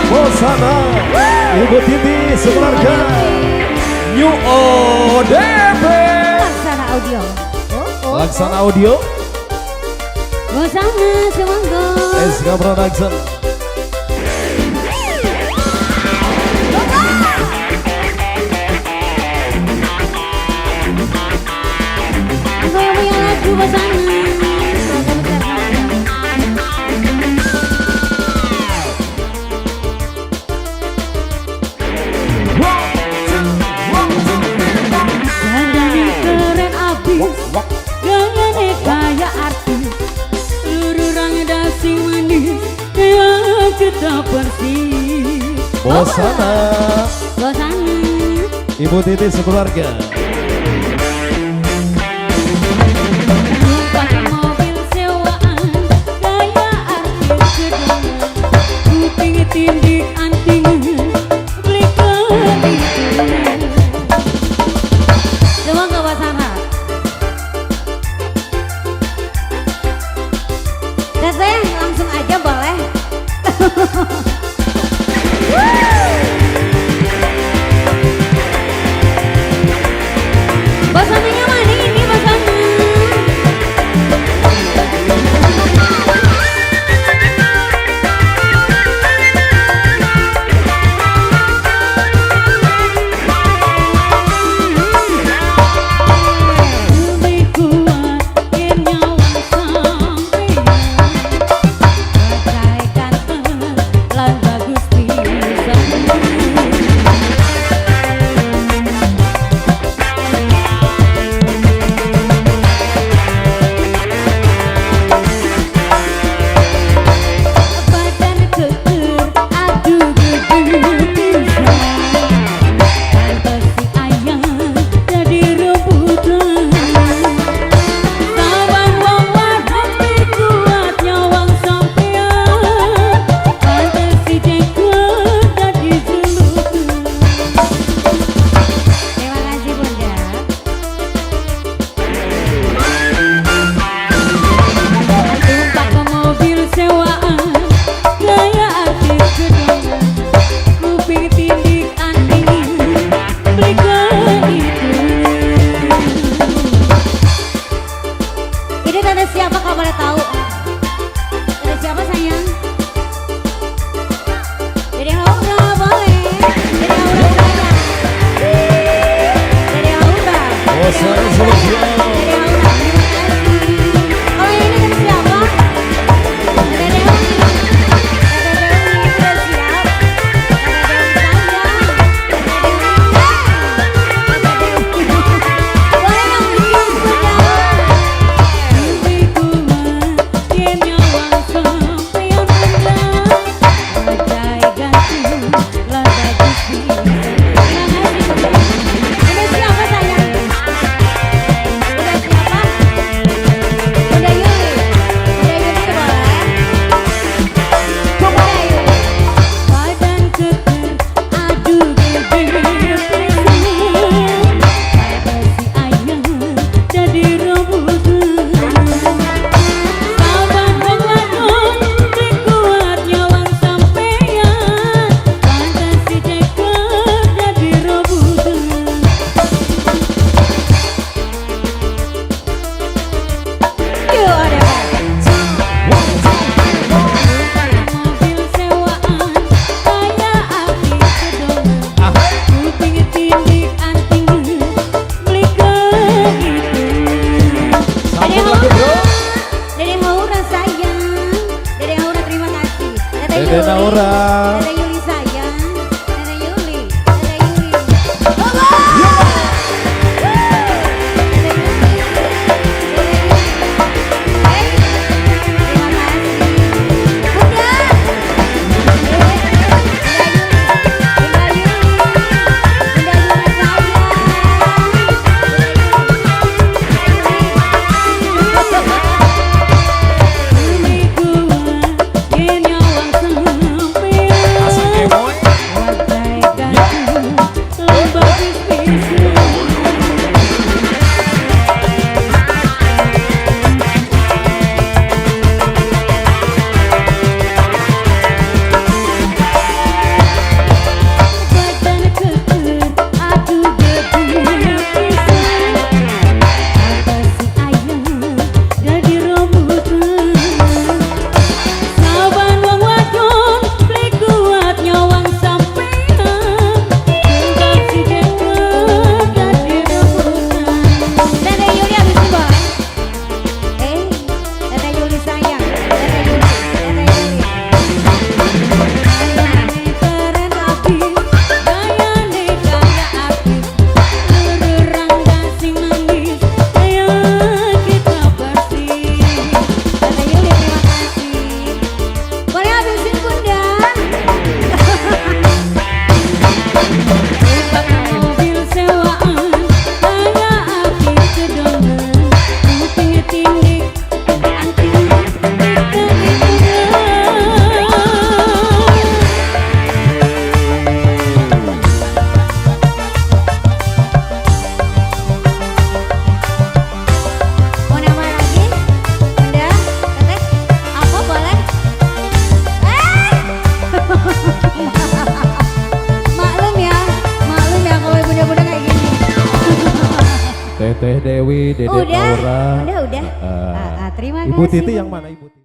Bosana, Ibu Titi sekeluarga, New ODP, Laksana Audio. Laksana Audio, Bosana Semanggo, SK Production. Aku yang punya lagu Bosana. Dandannya keren abis, gayanya kayak artis, lururangnya dasi manis, yang kita bersih. Bosana, Bosana, Ibu Titi sekeluarga. numpak mobil sewaan, kayak artis gedongan, kuping tindik antingan, beli kepikiran. Coba ke Bosana. Teteh langsung aja boleh. Bosananya mana ini Bosana? Lebih kuat ke nyawa sampeyan, bagaikan lan bagus pisan. Badan keker, aduh gede pisan, pantes si ayang jadi rebutan. Saban wong wadon kuat nyawang sampean, pantes si jenggot jadi julukan. Terima kasih Bunda. Tumpak ke mobil sewaan, gaya artis gedongan, kuping tindik antingin, beli kehidupan. Ini tanda siapa kalau boleh tahu? Tanda siapa sayang? Dede Haura boleh. Dede Haura sayang. Dede Haura. Bosana sekeluarga. Dede Haura, terima kasih. Kalau ini tanda siapa? Dede Dewi. Dede Dewi sudah siap. Dede Dewi sayang. Dede Dewi. Boleh yang mencium kuda. Lebih kuat ke nyawang sampeyan Bunda, bajai gantung lah bagus pisan. Terima kasih Bunda. Udah siapa sayang? Udah siapa? Bunda Yuli. Bunda Yuli boleh? Bunda Yuli. Badan keker, aduh gede pisan, pantes si ayang jadi rebutan. Saban wong wadon beli kuat nyawang sampeyan, pantes si jenggot jadi rebutan. Yo ada mobil sewaan, kayak artis gedongan, kuping tindik antingin, beli kehidupan. Dede Haura, Dede Haura sayang. Dede Haura terima kasih. Tete Dede Yuli. Naura. Tete Yuli sayang. Tete Yuli. Tete Yuli. Bobo! Tete Yuli. Tete Yuli. Hey, terima kasih. Bunda. Bunda Yuli. Bunda Yuli sayang. Lebih kuat ke nyawang sampeyan, Teh Dewi, Dede Udah, Aura. udah. Terima Ibu kasih. Titi yang mana Ibu Titi?